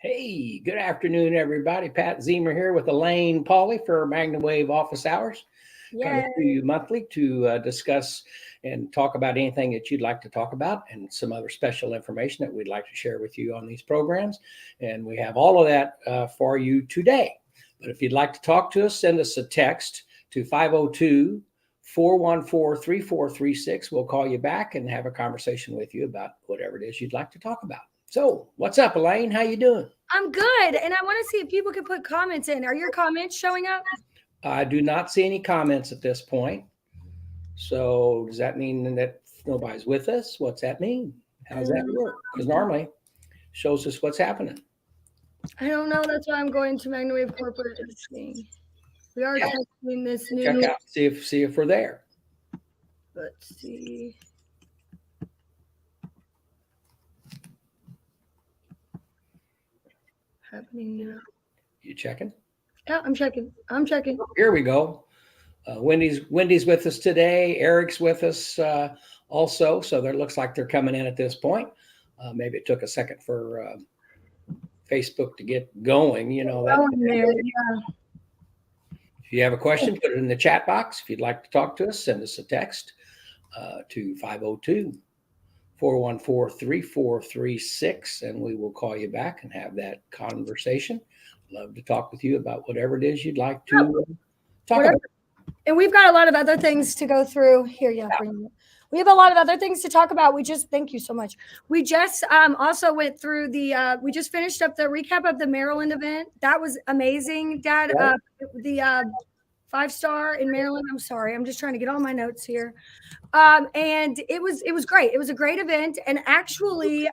Hey, good afternoon, everybody. Pat Ziemer here with Alane Paulley for MagnaWave office hours. Coming Yeah. to you monthly to discuss and talk about anything that you'd like to talk about and some other special information that we'd like to share with you on these programs. And we have all of that for you today. But if you'd like to talk to us, send us a text to 502 414 3436. We'll call you back and have a conversation with you about whatever it is you'd like to talk about. So what's up, Elaine? How you doing? I'm good. And I want to see if people can put comments in. Are your comments showing up? I do not see any comments at this point. So does that mean that nobody's with us? What's that mean? How does that work? Because normally it shows us what's happening. I don't know. That's why I'm going to MagnaWave Corporate to see. We are testing this new. Check out, see if we're there. Let's see. Happening now. You checking? Yeah, I'm checking. Here we go. Wendy's with us today. Eric's with us also. So there looks like they're coming in at this point. Maybe it took a second for Facebook to get going. You know that. If you have a question, put it in the chat box. If you'd like to talk to us, send us a text to 502 414 3436, and we will call you back and have that conversation. Love to talk with you about whatever it is you'd like to talk about. And we've got a lot of other things to go through here. We have a lot of other things to talk about. Thank you so much. We just also went through we just finished up the recap of the Maryland event. That was amazing, Dad. The 5-star in Maryland. I'm sorry. I'm just trying to get all my notes here. And it was great. It was a great event. And actually,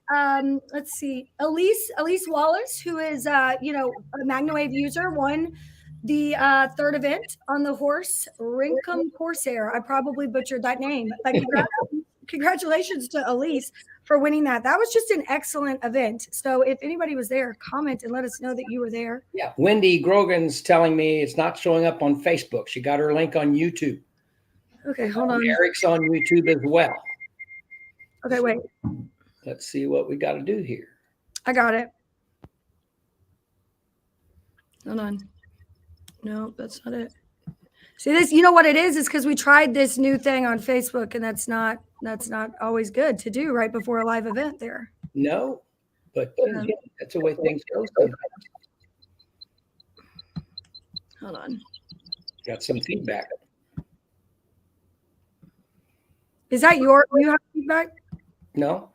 let's see, Elise Wallace, who is a MagnaWave user, won the third event on the horse Rinkum Corsair. I probably butchered that name, but congratulations to Elise for winning that. That was just an excellent event. So if anybody was there, comment and let us know that you were there. Yeah, Wendy Grogan's telling me it's not showing up on Facebook. She got her link on YouTube. Okay, hold on. Eric's on YouTube as well. Okay, wait. Let's see what we got to do here. I got it. Hold on. No, that's not it. See this? You know what it is? It's because we tried this new thing on Facebook, and that's not always good to do right before a live event there. No, but that's the way things go. Hold on. Got some feedback. Is that you have feedback? No.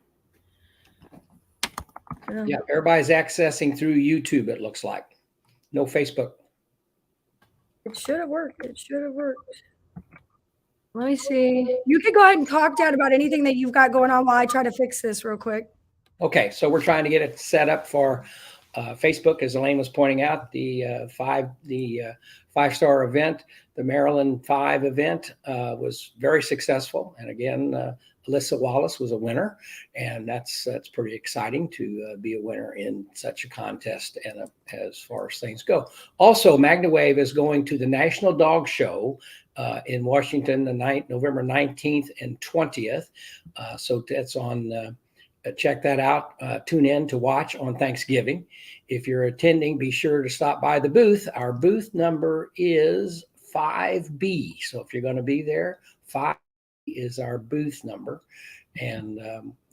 Yeah, everybody's accessing through YouTube, it looks like. No Facebook. It should have worked. Let me see. You could go ahead and talk, Dad, about anything that you've got going on while I try to fix this real quick. Okay, so we're trying to get it set up for Facebook, as Elaine was pointing out, the 5-star event, the Maryland 5 event was very successful. And again, Alyssa Wallace was a winner, and that's pretty exciting to be a winner in such a contest. And as far as things go, also MagnaWave is going to the National Dog Show in Washington, November 19th and 20th. So that's on. Check that out. Tune in to watch on Thanksgiving. If you're attending, be sure to stop by the booth. Our booth number is 5B. So if you're going to be there, 5 is our booth number. And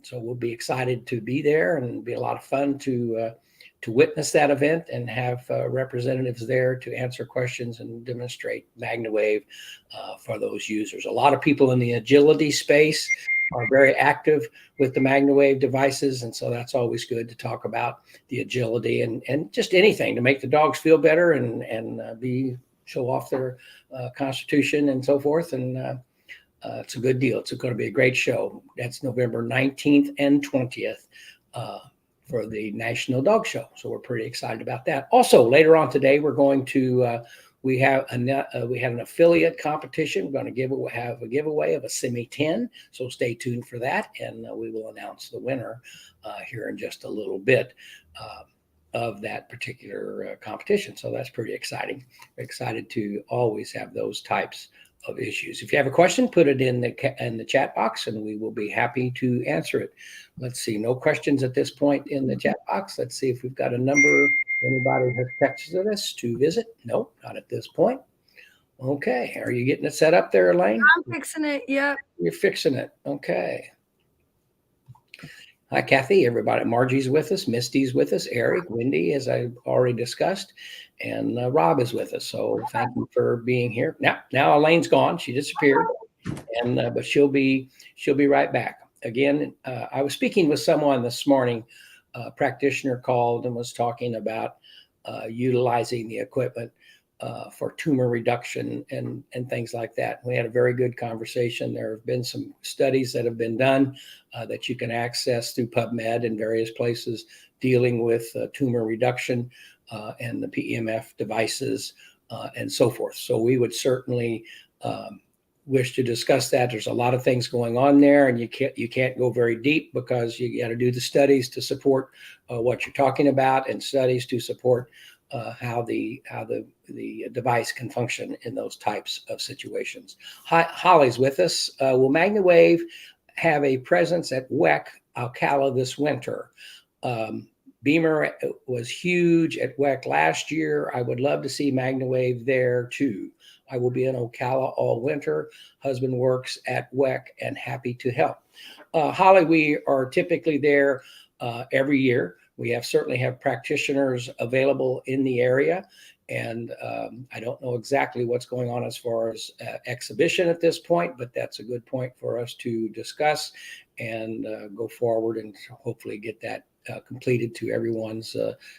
so we'll be excited to be there, and it'll be a lot of fun to witness that event and have representatives there to answer questions and demonstrate MagnaWave for those users. A lot of people in the agility space are very active with the MagnaWave devices, and so that's always good to talk about the agility and just anything to make the dogs feel better and show off their constitution and so forth. And it's a good deal. It's going to be a great show. That's November 19th and 20th for the National Dog Show. So we're pretty excited about that. Also, later on today, we're going to we had an affiliate competition. We're going to have a giveaway of a Semi 10. So stay tuned for that, and we will announce the winner here in just a little bit of that particular competition. So that's pretty exciting. We're excited to always have those types of issues. If you have a question, put it in the chat box, and we will be happy to answer it. Let's see, no questions at this point in the chat box. Let's see if we've got a number. Anybody has texted us to visit? Nope, not at this point. Okay, are you getting it set up there, Alane? I'm fixing it. Yep. You're fixing it. Okay. Hi, Kathy, everybody. Margie's with us. Misty's with us. Eric, Wendy, as I already discussed, and Rob is with us. So thank you for being here. Now Alane's gone. She disappeared, and but she'll be right back. Again, I was speaking with someone this morning. A practitioner called and was talking about utilizing the equipment for tumor reduction and things like that. We had a very good conversation. There have been some studies that have been done that you can access through PubMed and various places dealing with tumor reduction and the PEMF devices and so forth. So we would certainly wish to discuss that. There's a lot of things going on there, and you can't go very deep because you got to do the studies to support what you're talking about, and studies to support how the device can function in those types of situations. Holly's with us. Will MagnaWave have a presence at WEC Ocala this winter? Beamer was huge at WEC last year. I would love to see MagnaWave there too. I will be in Ocala all winter. Husband works at WEC and happy to help. Holly, we are typically there every year. We certainly have practitioners available in the area, and I don't know exactly what's going on as far as exhibition at this point, but that's a good point for us to discuss and go forward and hopefully get that completed to everyone's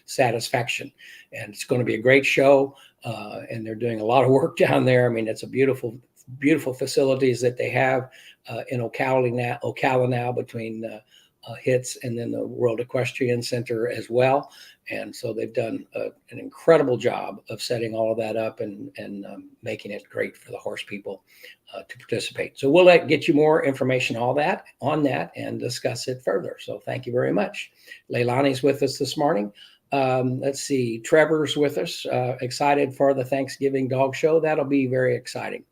satisfaction. And it's going to be a great show, and they're doing a lot of work down there. I mean, it's a beautiful facilities that they have in Ocala now between HITS and then the World Equestrian Center as well. And so they've done an incredible job of setting all of that up and making it great for the horse people to participate. So we'll get you more information on that and discuss it further. So thank you very much. Leilani's with us this morning. Let's see, Trevor's with us, excited for the Thanksgiving dog show. That'll be very exciting.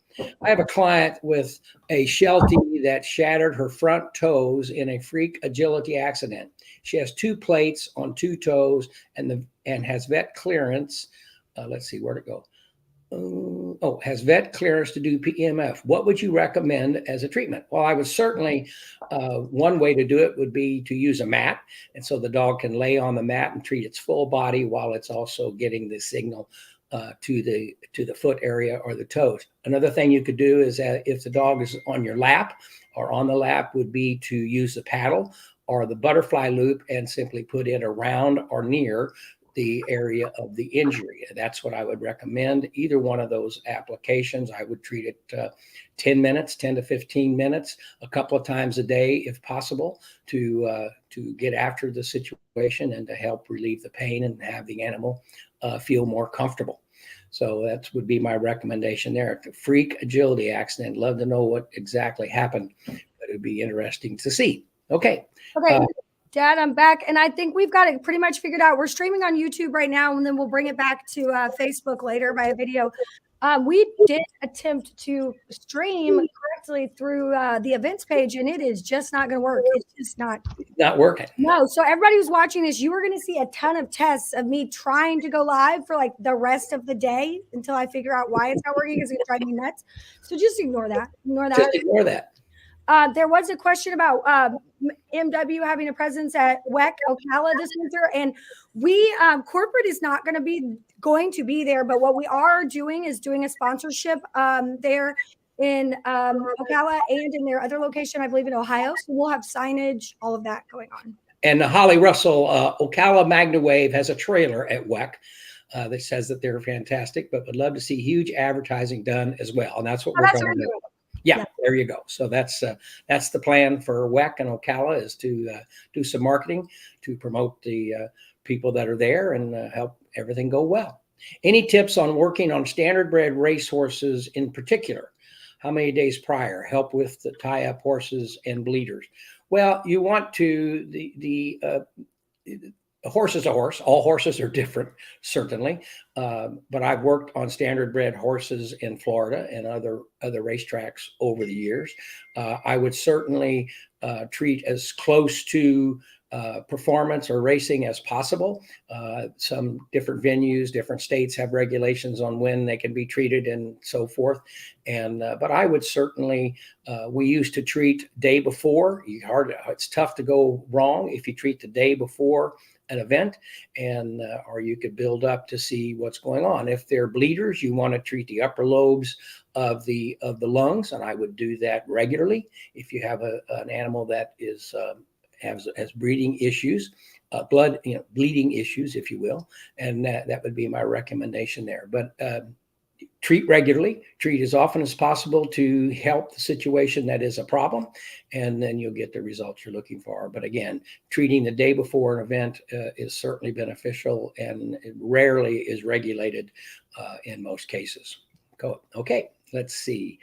I have a client with a Sheltie that shattered her front toes in a freak agility accident. She has 2 plates on 2 toes and has vet clearance. Let's see, where'd it go? Has vet clearance to do PEMF. What would you recommend as a treatment? Well, I would certainly, one way to do it would be to use a mat. And so the dog can lay on the mat and treat its full body while it's also getting the signal to the foot area or the toes. Another thing you could do is that if the dog is on your lap or on the lap would be to use the paddle or the butterfly loop and simply put it around or near the area of the injury. That's what I would recommend. Either one of those applications, I would treat it 10 to 15 minutes, a couple of times a day if possible, to get after the situation and to help relieve the pain and have the animal feel more comfortable. So that would be my recommendation there. The freak agility accident. Love to know what exactly happened, but it'd be interesting to see. Okay. Dad, I'm back, and I think we've got it pretty much figured out. We're streaming on YouTube right now, and then we'll bring it back to Facebook later by a video. We did attempt to stream correctly through the events page, and it is just not going to work. It's just not working. No. So everybody who's watching this, you are going to see a ton of tests of me trying to go live for like the rest of the day until I figure out why it's not working. It's going to drive me nuts. So just ignore that. Just ignore that. There was a question about MW having a presence at WEC Ocala this winter, and we corporate is not going to be there, but what we are doing is doing a sponsorship there in Ocala and in their other location, I believe in Ohio. So we'll have signage, all of that going on. And Holly Russell, Ocala MagnaWave has a trailer at WEC that says that they're fantastic, but would love to see huge advertising done as well. And that's what we're going to do. Yeah, there you go. So that's the plan for WEC and Ocala, is to do some marketing to promote the people that are there and help everything go well. Any tips on working on standardbred racehorses in particular? How many days prior? Help with the tie-up horses and bleeders. Well, you want to A horse is a horse. All horses are different, certainly. But I've worked on standard bred horses in Florida and other racetracks over the years. I would certainly treat as close to performance or racing as possible. Some different venues, different states have regulations on when they can be treated and so forth. And but I would certainly, we used to treat day before. It's tough to go wrong if you treat the day before an event, and or you could build up to see what's going on. If they're bleeders, you want to treat the upper lobes of the lungs, and I would do that regularly. If you have an animal that is has breeding issues, bleeding issues, if you will, and that would be my recommendation there. But treat regularly, treat as often as possible to help the situation that is a problem, and then you'll get the results you're looking for. But again, treating the day before an event is certainly beneficial, and it rarely is regulated in most cases. Okay, let's see.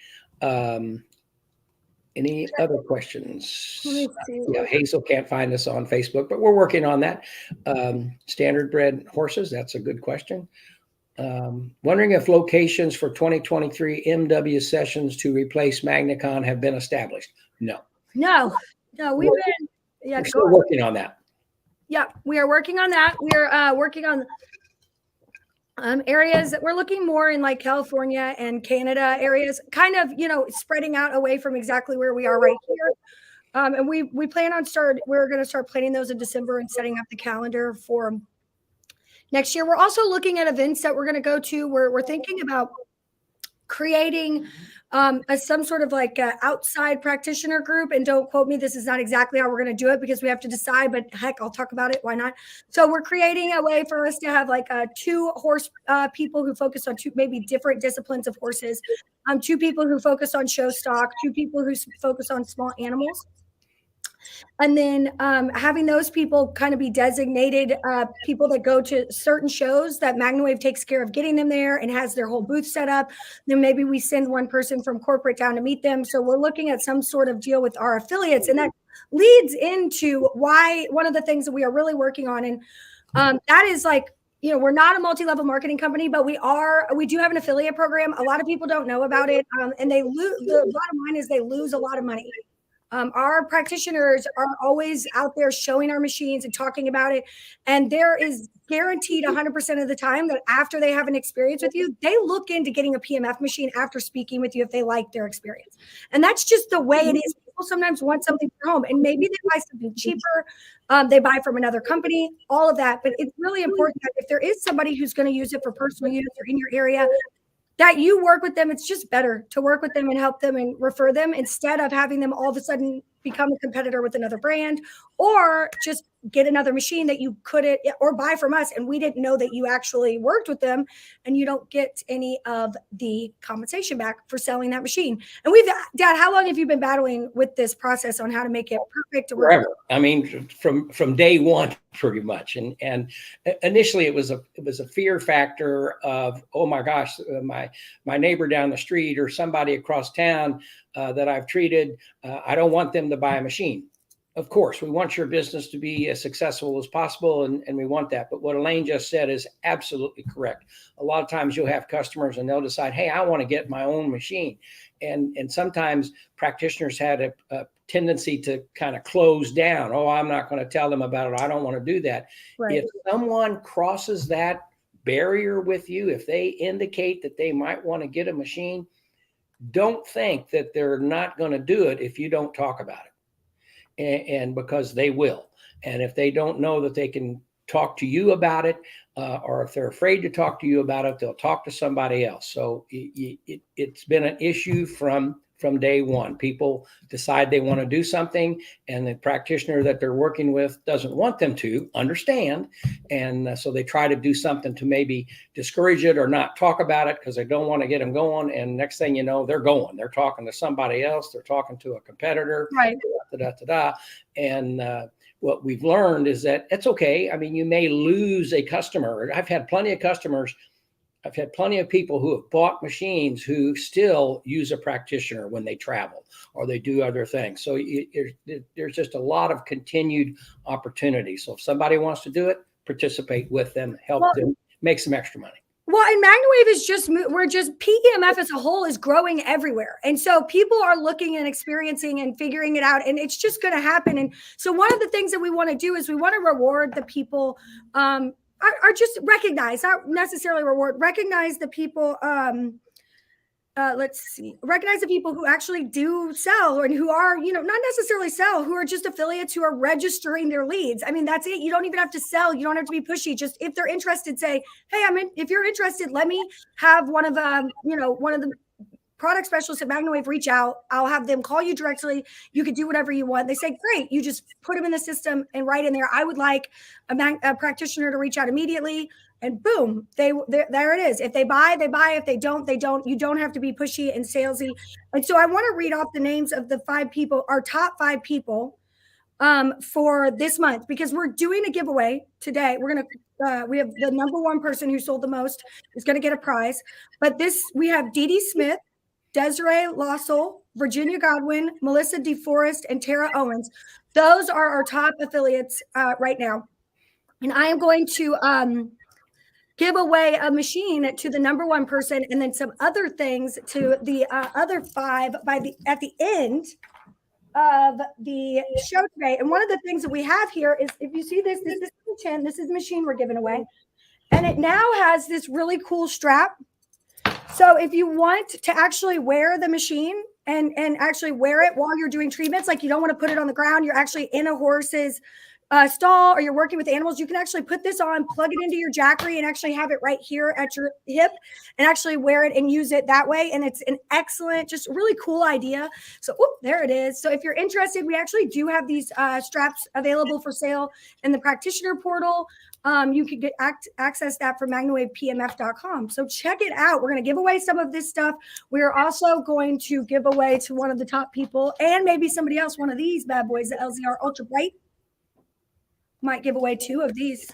Any other questions? Let me see. Yeah, Hazel can't find us on Facebook, but we're working on that. Standard bred horses, that's a good question. Wondering if locations for 2023 MW sessions to replace MagnaCon have been established. No, we've been, we're still working on that. Yeah, we are working on that. We're working on areas that we're looking more in, like California and Canada areas, kind of, spreading out away from exactly where we are right here. And we plan on we're going to start planning those in December and setting up the calendar for next year. We're also looking at events that we're going to go to. We're thinking about creating some sort of like outside practitioner group. And don't quote me, this is not exactly how we're going to do it because we have to decide, but heck, I'll talk about it. Why not? So we're creating a way for us to have like 2 horse people who focus on 2 maybe different disciplines of horses, 2 people who focus on show stock, 2 people who focus on small animals. And then having those people kind of be designated people that go to certain shows that MagnaWave takes care of getting them there and has their whole booth set up. Then maybe we send one person from corporate down to meet them. So we're looking at some sort of deal with our affiliates. And that leads into why one of the things that we are really working on. And that is like, we're not a multi-level marketing company, but we do have an affiliate program. A lot of people don't know about it. And they lose, the bottom line is they lose a lot of money. Our practitioners are always out there showing our machines and talking about it. And there is guaranteed 100% of the time that after they have an experience with you, they look into getting a PMF machine after speaking with you if they like their experience. And that's just the way it is. People sometimes want something for home, and maybe they buy something cheaper. They buy from another company, all of that. But it's really important that if there is somebody who's going to use it for personal use or in your area, that you work with them. It's just better to work with them and help them and refer them instead of having them all of a sudden become a competitor with another brand, or just get another machine that you couldn't, or buy from us and we didn't know that you actually worked with them, and you don't get any of the compensation back for selling that machine. And Dad, how long have you been battling with this process on how to make it perfect? Forever. I mean, from day one, pretty much. And initially it was a fear factor of, oh my gosh, my neighbor down the street or somebody across town that I've treated, I don't want them to buy a machine. Of course, we want your business to be as successful as possible, and we want that. But what Alane just said is absolutely correct. A lot of times you'll have customers and they'll decide, hey, I want to get my own machine. And sometimes practitioners had a tendency to kind of close down. Oh, I'm not going to tell them about it. I don't want to do that. Right. If someone crosses that barrier with you, if they indicate that they might want to get a machine, don't think that they're not going to do it if you don't talk about it. And because they will. And if they don't know that they can talk to you about it, or if they're afraid to talk to you about it, they'll talk to somebody else. So it's been an issue from day one. People decide they want to do something, and the practitioner that they're working with doesn't want them to understand. And so they try to do something to maybe discourage it or not talk about it because they don't want to get them going. And next thing you know, they're going. They're talking to somebody else. They're talking to a competitor. Right. And what we've learned is that it's okay. I mean, you may lose a customer. I've had plenty of customers I've had plenty of people who have bought machines who still use a practitioner when they travel or they do other things. So there's just a lot of continued opportunity. So if somebody wants to do it, participate with them, help them make some extra money. Well, and MagnaWave is PEMF as a whole is growing everywhere. And so people are looking and experiencing and figuring it out, and it's just going to happen. And so one of the things that we want to do is we want to reward the people, are just recognize, not necessarily reward, recognize the people, recognize the people who actually do sell and who are, not necessarily sell, who are just affiliates who are registering their leads. I mean, that's it. You don't even have to sell. You don't have to be pushy. Just if they're interested, say, hey, if you're interested, let me have one of the product specialists at MagnaWave reach out. I'll have them call you directly. You could do whatever you want. They say, great. You just put them in the system and write in there, I would like a practitioner to reach out immediately. And boom, there it is. If they buy, they buy. If they don't, they don't. You don't have to be pushy and salesy. And so I want to read off the names of the 5 people, our top 5 people for this month, because we're doing a giveaway today. We have the number 1 person who sold the most is going to get a prize. But we have Dee Dee Smith, Desiree Lossell, Virginia Godwin, Melissa DeForest, and Tara Owens. Those are our top affiliates right now. And I am going to give away a machine to the number 1 person, and then some other things to the other 5 at the end of the show today. And one of the things that we have here is, if you see this is the chin. This is the machine we're giving away, and it now has this really cool strap. So if you want to actually wear the machine and actually wear it while you're doing treatments, like you don't want to put it on the ground, you're actually in a horse's stall or you're working with animals, you can actually put this on, plug it into your jackery, and actually have it right here at your hip and actually wear it and use it that way. And it's an excellent, just really cool idea. So there it is. So if you're interested, we actually do have these straps available for sale in the practitioner portal. You can access that from MagnaWavePMF.com. So check it out. We're going to give away some of this stuff. We are also going to give away to one of the top people, and maybe somebody else, one of these bad boys, the LZR Ultra Bright. Might give away 2 of these.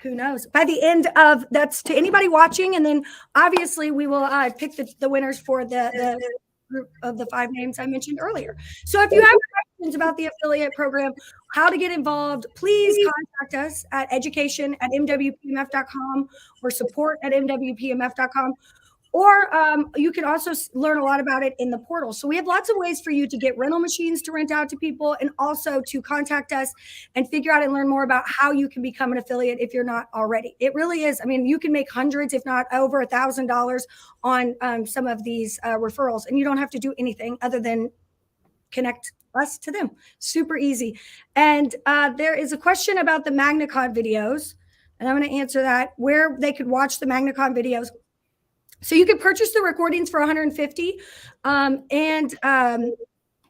Who knows? By the end of that's to anybody watching, and then obviously we will pick the winners for the group of the 5 names I mentioned earlier. So if you have questions about the affiliate program, how to get involved, please contact us at education@mwpmf.com or support@mwpmf.com. Or you can also learn a lot about it in the portal. So we have lots of ways for you to get rental machines to rent out to people, and also to contact us and figure out and learn more about how you can become an affiliate if you're not already. It really is. I mean, you can make hundreds, if not over $1,000 on some of these referrals, and you don't have to do anything other than connect us to them. Super easy. And there is a question about the MagnaCon videos, and I'm going to answer that, where they could watch the MagnaCon videos. So you can purchase the recordings for $150.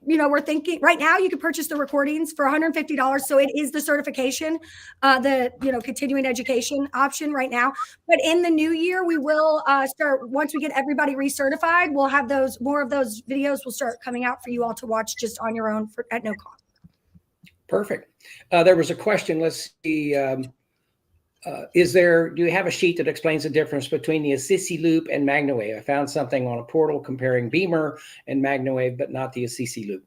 We're thinking right now you can purchase the recordings for $150. So it is the certification, the continuing education option right now. But in the new year, we will start, once we get everybody recertified, we'll have more of those videos will start coming out for you all to watch just on your own at no cost. Perfect. There was a question. Let's see. Do you have a sheet that explains the difference between the Assisi loop and MagnaWave? I found something on a portal comparing Ziemer and MagnaWave, but not the Assisi loop.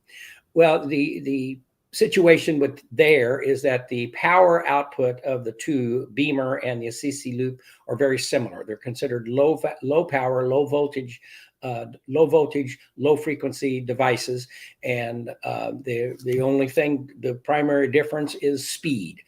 Well, the situation with there is that the power output of the 2, Ziemer and the Assisi loop, are very similar. They're considered low power, low voltage, low frequency devices, and the primary difference is speed.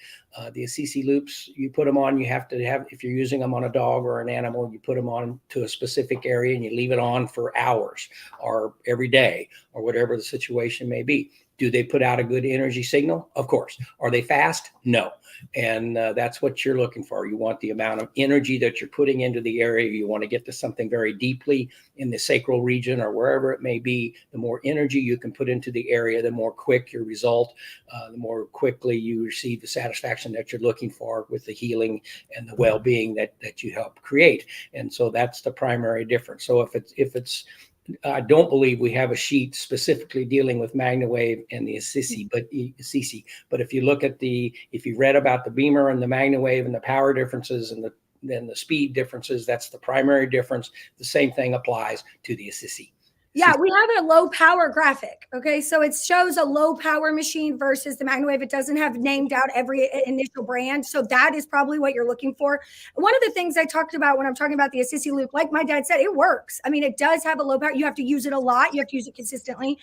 The Assisi loops, you put them on, you have to have, if you're using them on a dog or an animal, you put them on to a specific area and you leave it on for hours or every day or whatever the situation may be. Do they put out a good energy signal? Of course. Are they fast? No. And that's what you're looking for. You want the amount of energy that you're putting into the area. You want to get to something very deeply in the sacral region or wherever it may be. The more energy you can put into the area, the more quick your result, the more quickly you receive the satisfaction that you're looking for with the healing and the well-being that you help create. And so that's the primary difference. So if it's I don't believe we have a sheet specifically dealing with MagnaWave and the Assisi, but if you look at if you read about the Ziemer and the MagnaWave and the power differences and the then the speed differences. That's the primary difference. The same thing applies to the Assisi. Yeah, we have a low power graphic. Okay, so it shows a low power machine versus the MagnaWave. It doesn't have named out every initial brand. So that is probably what you're looking for. One of the things I talked about when I'm talking about the Assisi Loop, like my dad said, it works. I mean, it does have a low power. You have to use it a lot. You have to use it consistently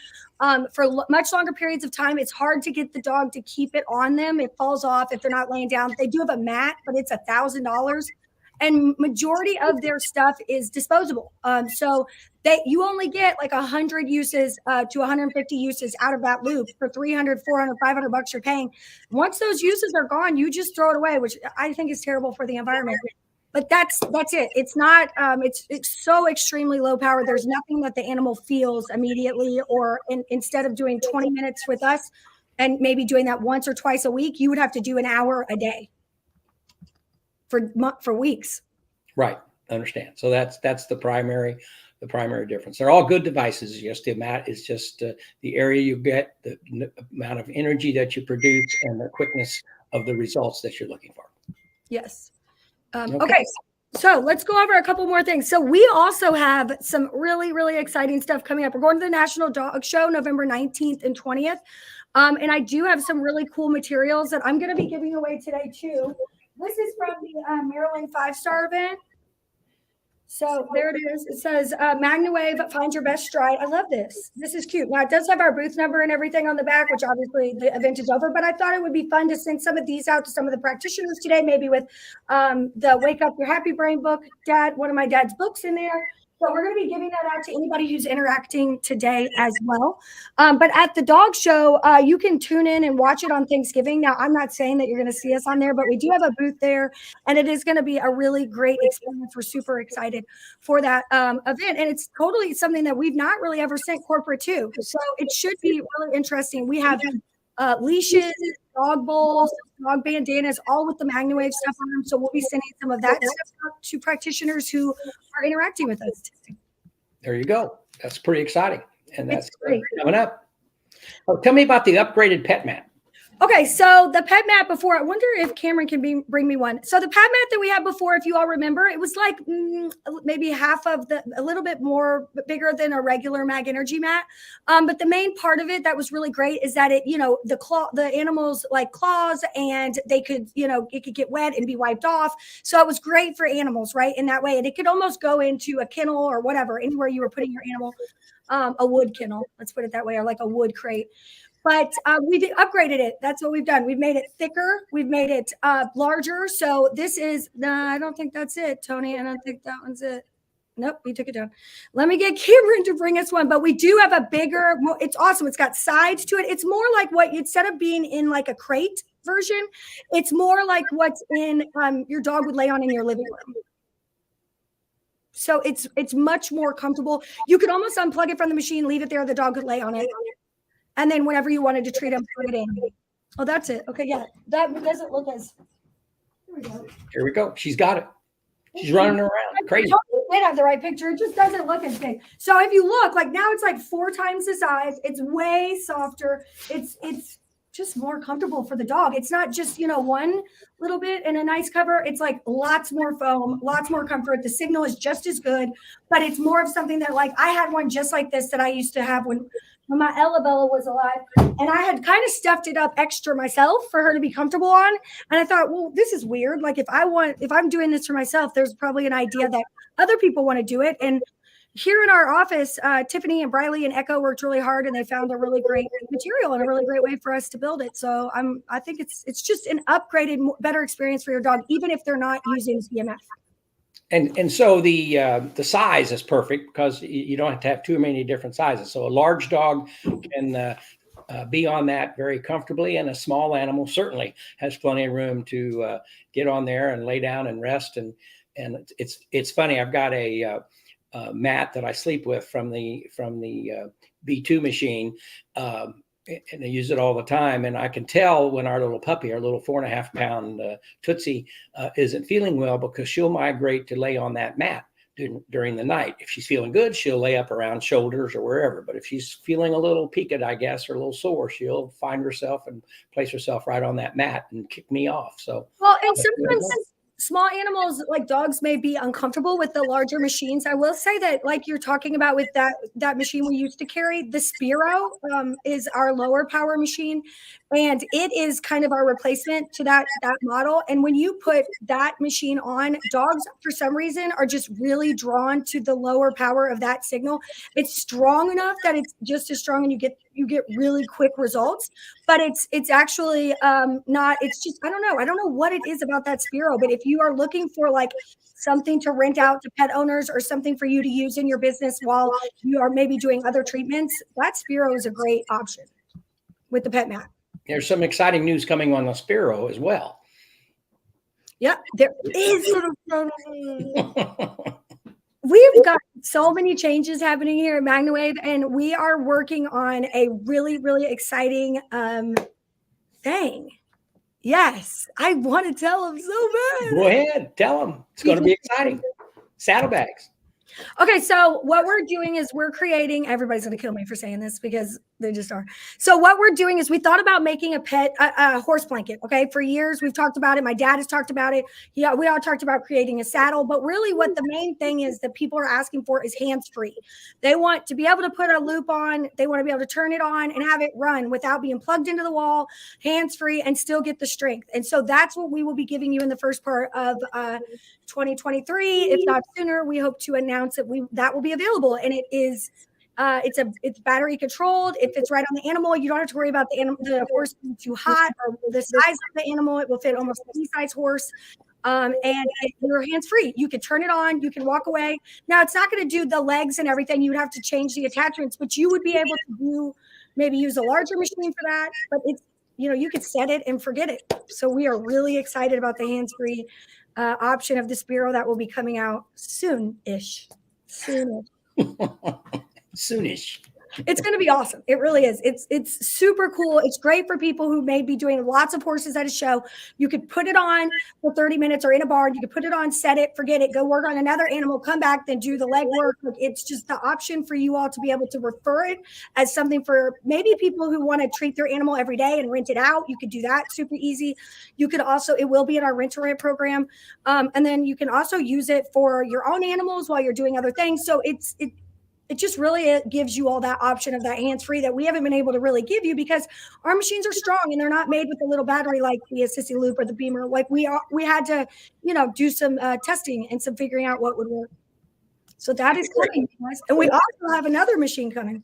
for much longer periods of time. It's hard to get the dog to keep it on them. It falls off if they're not laying down. They do have a mat, but it's $1,000. And majority of their stuff is disposable. So you only get like 100 uses to 150 uses out of that loop for 300, 400, 500 bucks you're paying. Once those uses are gone, you just throw it away, which I think is terrible for the environment. But that's it. It's not, it's so extremely low power. There's nothing that the animal feels immediately, or instead of doing 20 minutes with us and maybe doing that once or twice a week, you would have to do an hour a day for weeks. Right. Understand. So that's the primary difference. They're all good devices. Just the amount is just the area you get, the amount of energy that you produce, and the quickness of the results that you're looking for. Yes. Okay. So let's go over a couple more things. So we also have some really, really exciting stuff coming up. We're going to the National Dog Show November 19th and 20th. And I do have some really cool materials that I'm going to be giving away today too. This is from the Maryland 5-star event. So there it is. It says MagnaWave, find your best stride. I love this. This is cute. Now it does have our booth number and everything on the back, which obviously the event is over, but I thought it would be fun to send some of these out to some of the practitioners today, maybe with the Wake Up Your Happy Brain book, one of my dad's books in there. So we're going to be giving that out to anybody who's interacting today as well. But at the dog show, you can tune in and watch it on Thanksgiving. Now, I'm not saying that you're going to see us on there, but we do have a booth there, and it is going to be a really great experience. We're super excited for that event, and it's totally something that we've not really ever sent corporate to. So it should be really interesting. We have leashes, dog bowls, dog bandanas, all with the MagnaWave stuff on them. So we'll be sending some of that stuff out to practitioners who are interacting with us today. There you go. That's pretty exciting. And that's coming up. Oh, tell me about the upgraded pet mat. Okay, so the pet mat before, I wonder if Cameron can bring me one. So the pet mat that we had before, if you all remember, it was like maybe half of a little bit more bigger than a regular Mag Energy mat. But the main part of it that was really great is that it, the animals like claws, and they could, it could get wet and be wiped off. So it was great for animals, right? In that way. And it could almost go into a kennel or whatever, anywhere you were putting your animal, a wood kennel, let's put it that way, or like a wood crate. But we've upgraded it. That's what we've done. We've made it thicker. We've made it larger. So this is, I don't think that's it, Tony. I don't think that one's it. Nope, we took it down. Let me get Cameron to bring us one. But we do have a bigger, it's awesome. It's got sides to it. It's more like what, instead of being in like a crate version, it's more like what's in your dog would lay on in your living room. So it's much more comfortable. You could almost unplug it from the machine, leave it there. The dog could lay on it. And then whenever you wanted to treat them, put it in. Oh, that's it. Okay, yeah. That doesn't look as. Here we go. Here we go. She's got it. She's running around. Crazy. I did have the right picture. It just doesn't look as big. So if you look, like now it's like 4 times the size. It's way softer. It's just more comfortable for the dog. It's not just, one little bit and a nice cover. It's like lots more foam, lots more comfort. The signal is just as good, but it's more of something that, like, I had one just like this that I used to have when my Ella Bella was alive, and I had kind of stuffed it up extra myself for her to be comfortable on. And I thought, well, this is weird. Like if I'm doing this for myself, there's probably an idea that other people want to do it. And here in our office, Tiffany and Briley and Echo worked really hard, and they found a really great material and a really great way for us to build it. So I think it's just an upgraded, better experience for your dog, even if they're not using CMF. And so the size is perfect because you don't have to have too many different sizes. So a large dog can be on that very comfortably, and a small animal certainly has plenty of room to get on there and lay down and rest. And it's funny. I've got a mat that I sleep with from the B2 machine. And I use it all the time. And I can tell when our little puppy, our little 4.5-pound Tootsie, isn't feeling well, because she'll migrate to lay on that mat during the night. If she's feeling good, she'll lay up around shoulders or wherever. But if she's feeling a little peaked, I guess, or a little sore, she'll find herself and place herself right on that mat and kick me off. So, well, and small animals like dogs may be uncomfortable with the larger machines. I will say that, like you're talking about with that machine we used to carry, the Spiro is our lower power machine, and it is kind of our replacement to that model. And when you put that machine on, dogs for some reason are just really drawn to the lower power of that signal. It's strong enough that it's just as strong, and you get really quick results. But it's actually not. It's just I don't know what it is about that Spiro. But if you are looking for like something to rent out to pet owners or something for you to use in your business while you are maybe doing other treatments, that Spiro is a great option with the pet mat. There's some exciting news coming on the Spiro as well. Yeah, there is. We've got so many changes happening here at MagnaWave, and we are working on a really, really exciting thing. Yes, I want to tell them so bad. Go ahead, tell them. It's going to be exciting. Saddlebags. Okay, so what we're doing is we're creating, everybody's going to kill me for saying this because they just are. So what we're doing is we thought about making a horse blanket. Okay, for years we've talked about it. My dad has talked about it. Yeah, we all talked about creating a saddle, but really what the main thing is that people are asking for is hands-free. They want to be able to put a loop on. They want to be able to turn it on and have it run without being plugged into the wall, hands-free, and still get the strength. And so that's what we will be giving you in the first part of 2023, if not sooner. We hope to announce that will be available, and it is it's battery controlled. It fits right on the animal. You don't have to worry about the horse being too hot or the size of the animal. It will fit almost any size horse. And you're hands free. You can turn it on. You can walk away. Now it's not going to do the legs and everything. You would have to change the attachments, but you would be able to maybe use a larger machine for that. But it's you could set it and forget it. So we are really excited about the hands free option of the Spiro that will be coming out soon-ish. Soonish. It's going to be awesome. It really is. It's super cool. It's great for people who may be doing lots of horses at a show. You could put it on for 30 minutes or in a barn. You could put it on, set it, forget it, go work on another animal, come back, then do the leg work. It's just the option for you all to be able to refer it as something for maybe people who want to treat their animal every day and rent it out. You could do that super easy. You could also, it will be in our rent-to-rent program. And then you can also use it for your own animals while you're doing other things. So it just really gives you all that option of that hands-free that we haven't been able to really give you because our machines are strong and they're not made with a little battery like the Assisi Loop or the Beamer. Like we had to, do some testing and some figuring out what would work. So that is coming, guys. And we also have another machine coming.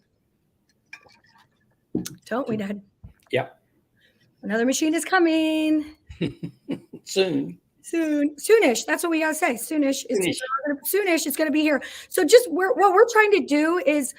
Don't we, Dad? Yep. Another machine is coming. Soonish. That's what we gotta say. Soonish. Soonish is going to be here. So just what we're trying to do is,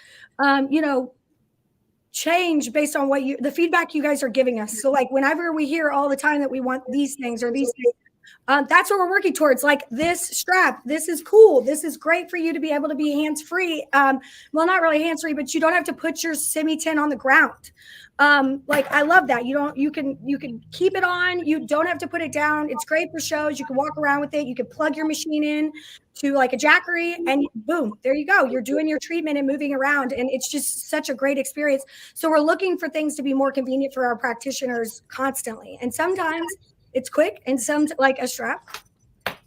change based on the feedback you guys are giving us. So like whenever we hear all the time that we want these things or these things, that's what we're working towards. Like this strap, this is cool. This is great for you to be able to be hands-free. Well, not really hands-free, but you don't have to put your semi-tin on the ground. Like I love that. You can keep it on. You don't have to put it down. It's great for shows. You can walk around with it. You can plug your machine in to like a jackery and boom, there you go. You're doing your treatment and moving around. And it's just such a great experience. So we're looking for things to be more convenient for our practitioners constantly. And sometimes it's quick and some like a strap.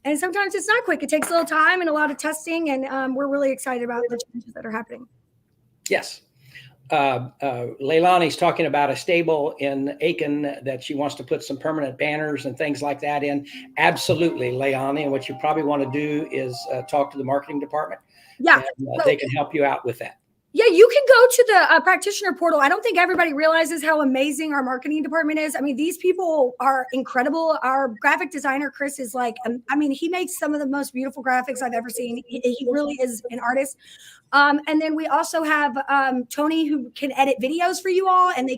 And sometimes it's not quick. It takes a little time and a lot of testing. And we're really excited about the changes that are happening. Yes. Leilani's talking about a stable in Aiken that she wants to put some permanent banners and things like that in. Absolutely, Leilani. And what you probably want to do is talk to the marketing department. Yeah. And, they can help you out with that. Yeah, you can go to the practitioner portal. I don't think everybody realizes how amazing our marketing department is. I mean, these people are incredible. Our graphic designer, Chris, is like, he makes some of the most beautiful graphics I've ever seen. He really is an artist. And then we also have Tony, who can edit videos for you all, and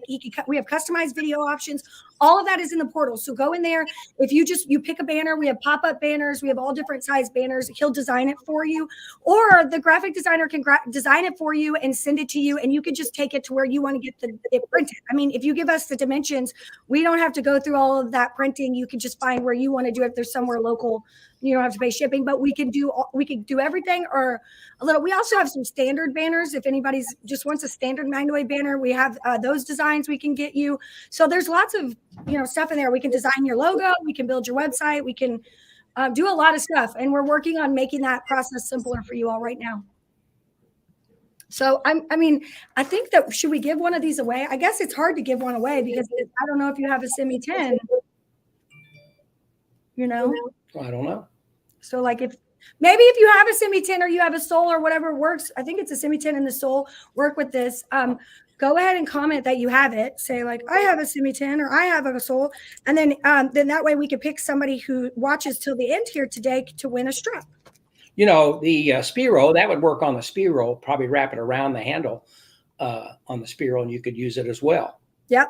we have customized video options. All of that is in the portal. So go in there. If you pick a banner, we have pop-up banners. We have all different size banners. He'll design it for you, or the graphic designer can design it for you and send it to you, and you can just take it to where you want to get it printed. I mean, if you give us the dimensions, we don't have to go through all of that printing. You can just find where you want to do it. There's somewhere local. You don't have to pay shipping, but we can do everything or a little. We also have some standard banners. If anybody's just wants a standard MagnaWave banner, we have those designs we can get you. So there's lots of stuff in there. We can design your logo. We can build your website. We can do a lot of stuff. And we're working on making that process simpler for you all right now. So I mean, I think that should we give one of these away? I guess it's hard to give one away because I don't know if you have a Simi 10, you know? I don't know. So like maybe if you have a Simi 10 or you have a Soul or whatever works, I think it's a Simi 10 and the Soul work with this. Go ahead and comment that you have it. Say like, I have a Simi 10 or I have a Soul. And then that way we could pick somebody who watches till the end here today to win a strap. You know, the Spiro, that would work on the Spiro, probably wrap it around the handle on the Spiro, and you could use it as well. Yep.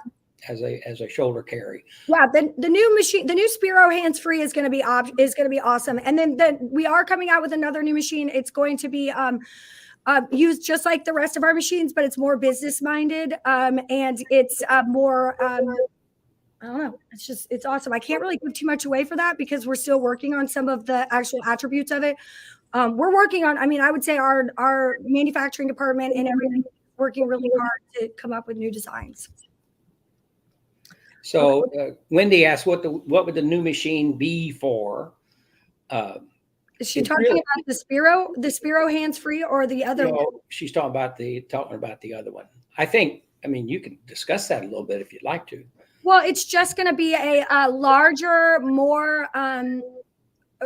As a shoulder carry. Yeah, the new machine, the new Spiro hands-free is going to be awesome. And then we are coming out with another new machine. It's going to be used just like the rest of our machines, but it's more business-minded, and it's more I don't know. It's awesome. I can't really give too much away for that because we're still working on some of the actual attributes of it. We're working on, I mean, I would say our manufacturing department and everything is working really hard to come up with new designs. So Wendy asked, what would the new machine be for? Is she talking about the Spiro hands-free or the other one? She's talking about the other one. I mean, you can discuss that a little bit if you'd like to. Well, it's just going to be a larger, more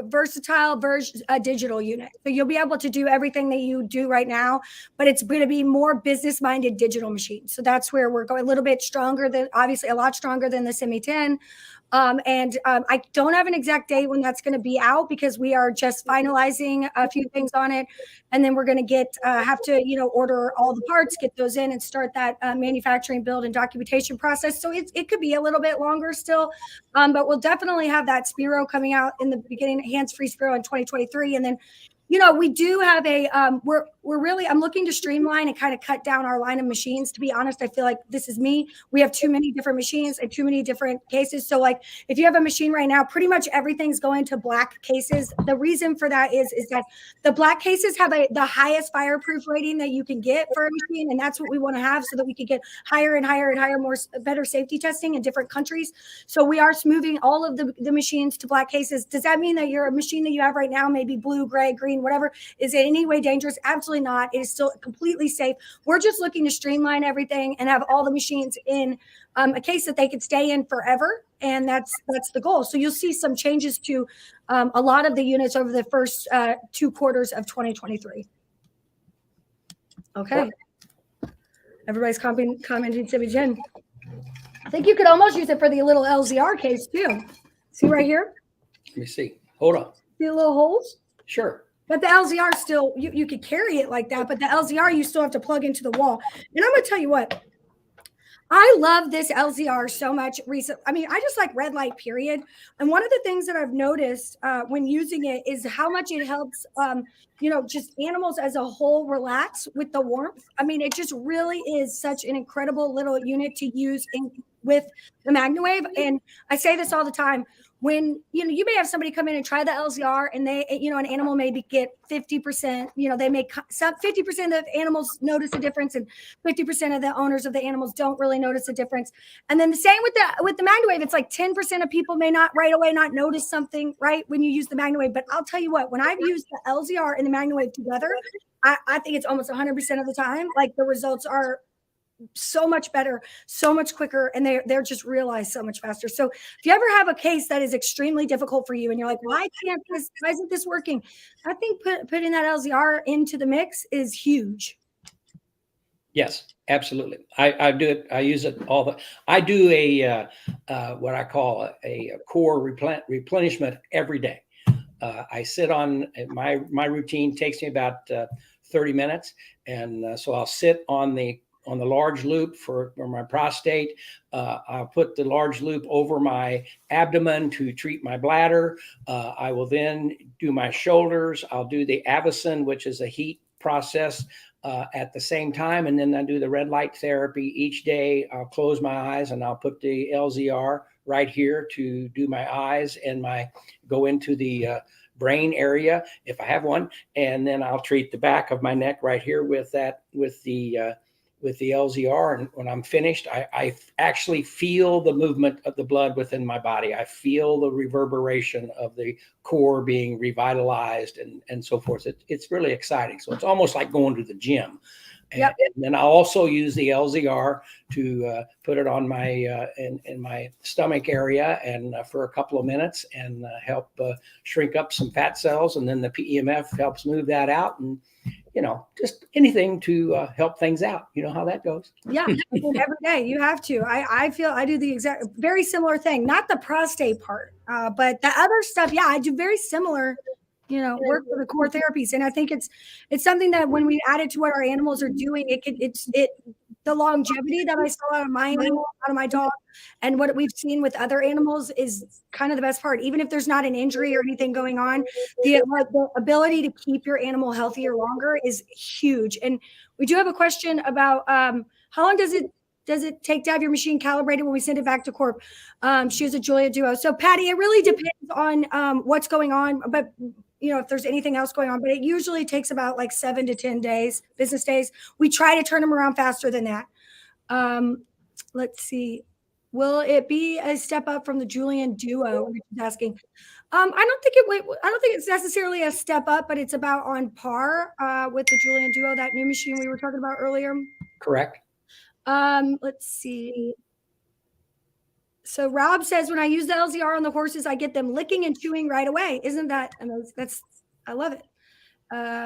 versatile version, a digital unit. So you'll be able to do everything that you do right now, but it's going to be more business-minded digital machine. So that's where we're going a little bit stronger than, obviously a lot stronger than the Simi 10. I don't have an exact date when that's going to be out because we are just finalizing a few things on it. And then we're going to have to, order all the parts, get those in and start that manufacturing build and documentation process. So it could be a little bit longer still, but we'll definitely have that Spiro coming out in the beginning, hands-free Spiro in 2023. And then, we do have I'm looking to streamline and kind of cut down our line of machines. To be honest, I feel like this is me. We have too many different machines and too many different cases. So like if you have a machine right now, pretty much everything's going to black cases. The reason for that is that the black cases have the highest fireproof rating that you can get for a machine. And that's what we want to have so that we can get higher and higher and higher, better safety testing in different countries. So we are moving all of the machines to black cases. Does that mean that your machine that you have right now, maybe blue, gray, green, whatever, is in any way dangerous? Absolutely not. It is still completely safe. We're just looking to streamline everything and have all the machines in a case that they could stay in forever. And that's the goal. So you'll see some changes to a lot of the units over the first 2 quarters of 2023. Okay. Everybody's commenting Simi 10. I think you could almost use it for the little LZR case too. See right here? Let me see. Hold on. See the little holes? Sure. But the LZR still, you could carry it like that, but the LZR you still have to plug into the wall. And I'm going to tell you what, I love this LZR so much recently. I mean, I just like red light, period. And one of the things that I've noticed when using it is how much it helps, just animals as a whole relax with the warmth. I mean, it just really is such an incredible little unit to use with the MagnaWave. And I say this all the time. When, you may have somebody come in and try the LZR and they, an animal maybe get 50%, they may 50% of animals notice a difference and 50% of the owners of the animals don't really notice a difference. And then the same with the MagnaWave, it's like 10% of people may not right away not notice something, right, when you use the MagnaWave. But I'll tell you what, when I've used the LZR and the MagnaWave together, I think it's almost 100% of the time, like the results are so much better, so much quicker, and they're just realized so much faster. So if you ever have a case that is extremely difficult for you and you're like, why isn't this working? I think putting that LZR into the mix is huge. Yes, absolutely. I do it. I use it I do what I call a core replenishment every day. I sit on my routine takes me about 30 minutes. And so I'll sit on the large loop for my prostate. I'll put the large loop over my abdomen to treat my bladder. I will then do my shoulders. I'll do the Avicen, which is a heat process at the same time. And then I do the red light therapy each day. I'll close my eyes and I'll put the LZR right here to do my eyes and go into the brain area if I have one. And then I'll treat the back of my neck right here with the with the LZR, and when I'm finished, I actually feel the movement of the blood within my body. I feel the reverberation of the core being revitalized and so forth. It's really exciting. So it's almost like going to the gym. Yep. And then I also use the LZR to put it on my in my stomach area and for a couple of minutes and help shrink up some fat cells. And then the PEMF helps move that out, and just anything to help things out. You know how that goes. Yeah, every day you have to. I feel I do the exact very similar thing. Not the prostate part, but the other stuff. Yeah, I do very similar. Work for the core therapies, and I think it's something that when we add it to what our animals are doing, it's the longevity that I saw out of my animal, out of my dog, and what we've seen with other animals is kind of the best part. Even if there's not an injury or anything going on, the ability to keep your animal healthier longer is huge. And we do have a question about how long does it take to have your machine calibrated when we send it back to Corp? She has a Julia Duo. So Patty, it really depends on what's going on, but if there's anything else going on, but it usually takes about like 7 to 10 days, business days. We try to turn them around faster than that. Let's see. Will it be a step up from the Julian Duo? She's asking. I don't think it's necessarily a step up, but it's about on par with the Julian Duo, that new machine we were talking about earlier. Correct. Let's see. So Rob says, when I use the LZR on the horses, I get them licking and chewing right away. Isn't that amazing? I love it.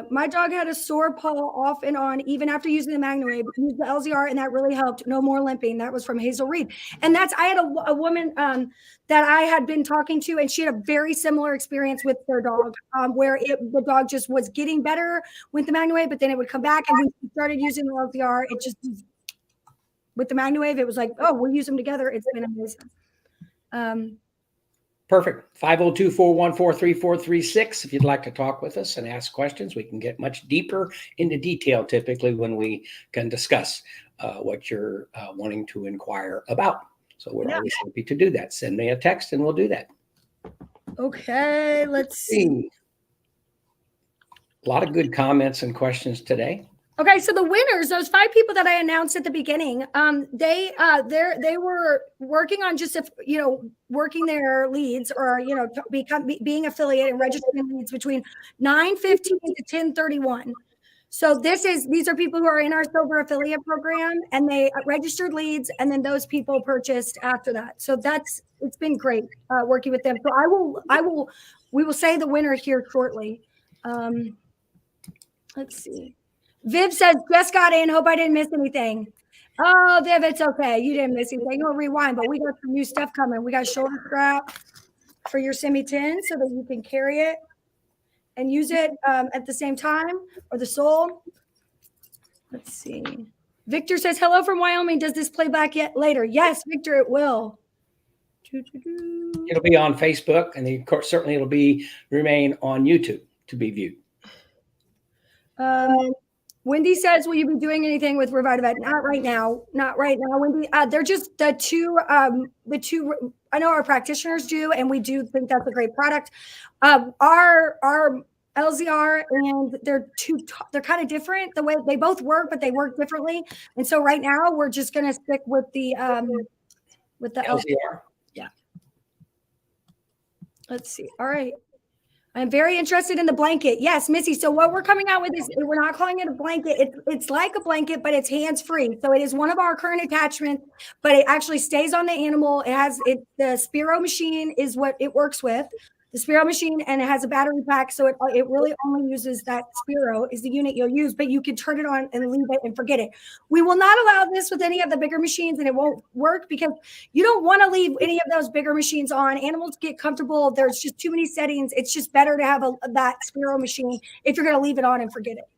My dog had a sore paw off and on, even after using the MagnaWave. Used the LZR, and that really helped. No more limping. That was from Hazel Reed. And I had a woman that I had been talking to, and she had a very similar experience with their dog, where the dog just was getting better with the MagnaWave, but then it would come back. And when we started using the LZR, it just with the MagnaWave, it was like, oh, we'll use them together. It's been amazing. Perfect. 502-414-3436. If you'd like to talk with us and ask questions, we can get much deeper into detail typically when we can discuss what you're wanting to inquire about. So we're always happy to do that. Send me a text and we'll do that. Okay, let's see. A lot of good comments and questions today. Okay, so the winners, those 5 people that I announced at the beginning, they were working on just working their leads, or being affiliate and registering leads between 9:15 to 10:31. So these are people who are in our silver affiliate program, and they registered leads, and then those people purchased after that. So it's been great working with them. So we will say the winner here shortly. Let's see. Viv says, just got in. Hope I didn't miss anything. Oh, Viv, it's okay. You didn't miss anything. You'll rewind, but we got some new stuff coming. We got shoulder strap for your semi-10 so that you can carry it and use it at the same time, or the sole. Let's see. Victor says, hello from Wyoming. Does this play back yet later? Yes, Victor, it will. It'll be on Facebook, and of course, certainly it'll remain on YouTube to be viewed. Wendy says, will you be doing anything with Revitavet? Not right now, Wendy. They're just the two, I know our practitioners do, and we do think that's a great product. Our LZR, and they're kind of different. The way they both work, but they work differently. And so right now we're just going to stick with the LZR. Yeah. Let's see. All right. I'm very interested in the blanket. Yes, Missy. So what we're coming out with is, we're not calling it a blanket. It's like a blanket, but it's hands-free. So it is one of our current attachments, but it actually stays on the animal. The Spiro machine is what it works with. The Spiro machine, and it has a battery pack, so it really only uses that Spiro is the unit you'll use, but you can turn it on and leave it and forget it. We will not allow this with any of the bigger machines, and it won't work because you don't want to leave any of those bigger machines on. Animals get comfortable. There's just too many settings. It's just better to have that Spiro machine if you're going to leave it on and forget it.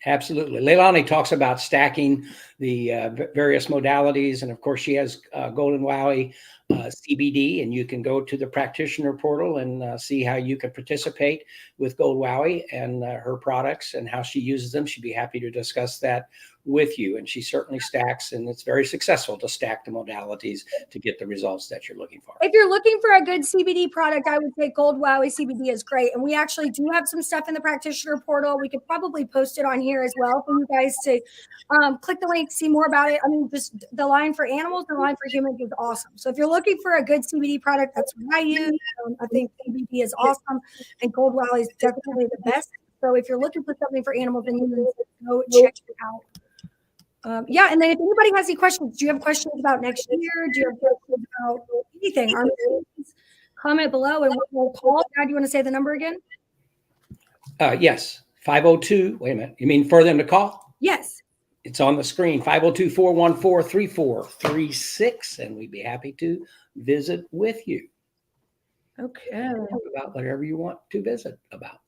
Absolutely. Leilani talks about stacking the various modalities. And of course, she has Golden Wowie CBD, and you can go to the practitioner portal and see how you can participate with Gold Wowie and her products and how she uses them. She'd be happy to discuss that with you. And she certainly stacks, and it's very successful to stack the modalities to get the results that you're looking for. If you're looking for a good CBD product, I would say Gold Wowie CBD is great. And we actually do have some stuff in the practitioner portal. We could probably post it on here as well for you guys to click the link, see more about it. I mean, just the line for animals, the line for humans is awesome. So if you're looking for a good CBD product, that's what I use. I think CBD is awesome, and Gold Wowie is definitely the best. So if you're looking for something for animals and humans, go check it out. Yeah, and then if anybody has any questions, do you have questions about next year? Do you have questions about anything? Comment below and we'll call. Now, do you want to say the number again? Yes, 502. Wait a minute. You mean for them to call? Yes. It's on the screen, 502-414-3436, and we'd be happy to visit with you. Okay. Talk about whatever you want to visit about.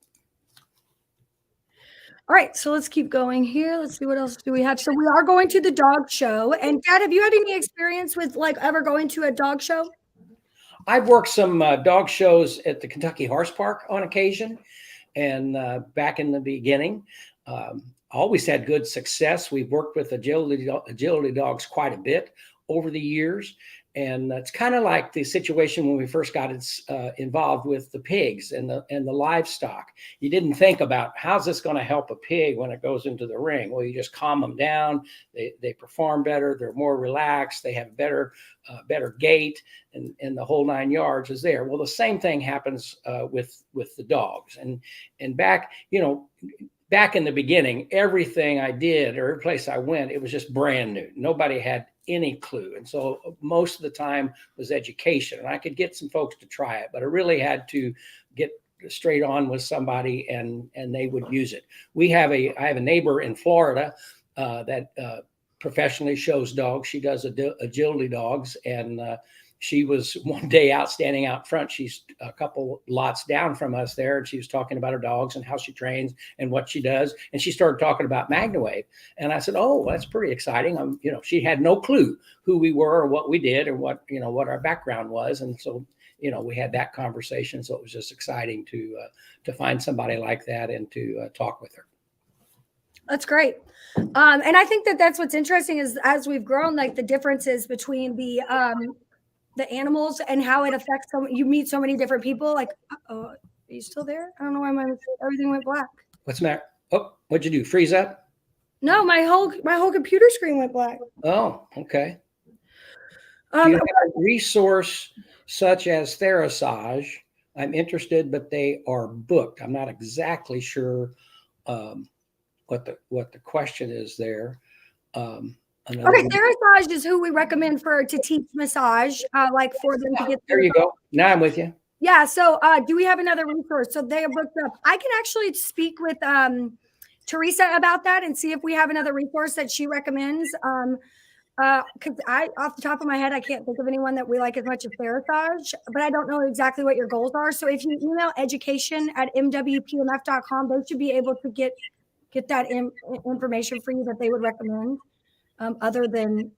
All right, so let's keep going here. Let's see what else do we have. So we are going to the dog show. And Dad, have you had any experience with like ever going to a dog show? I've worked some dog shows at the Kentucky Horse Park on occasion, and back in the beginning, always had good success. We've worked with agility dogs quite a bit over the years. And it's kind of like the situation when we first got involved with the pigs and the livestock. You didn't think about how's this going to help a pig when it goes into the ring. Well, you just calm them down. They perform better. They're more relaxed. They have better gait, and the whole 9 yards is there. Well, the same thing happens with the dogs. And back in the beginning, everything I did or every place I went, it was just brand new. Nobody had any clue. And so most of the time was education. And I could get some folks to try it, but I really had to get straight on with somebody and they would use it. I have a neighbor in Florida that professionally shows dogs. She does agility dogs. And she was one day standing out front. She's a couple lots down from us there. And she was talking about her dogs and how she trains and what she does. And she started talking about MagnaWave. And I said, oh, that's pretty exciting. She had no clue who we were or what we did or what our background was. And so, we had that conversation. So it was just exciting to find somebody like that and to talk with her. That's great. And I think that's what's interesting is as we've grown, like the differences between the animals and how it affects them. You meet so many different people. Like, are you still there? I don't know why everything went black. What's the matter? Oh, what'd you do? Freeze up? No, my whole computer screen went black. Oh, okay. Do you have a resource such as Therasage? I'm interested, but they are booked. I'm not exactly sure what the question is there. Okay, Therasage is who we recommend to teach massage, like for them to get. There you go. Now I'm with you. Yeah. So, do we have another resource? So they are booked up. I can actually speak with Teresa about that and see if we have another resource that she recommends. Because off the top of my head, I can't think of anyone that we like as much as Therasage, but I don't know exactly what your goals are. So if you email education@mwpmf.com, they should be able to get that information for you that they would recommend. Other than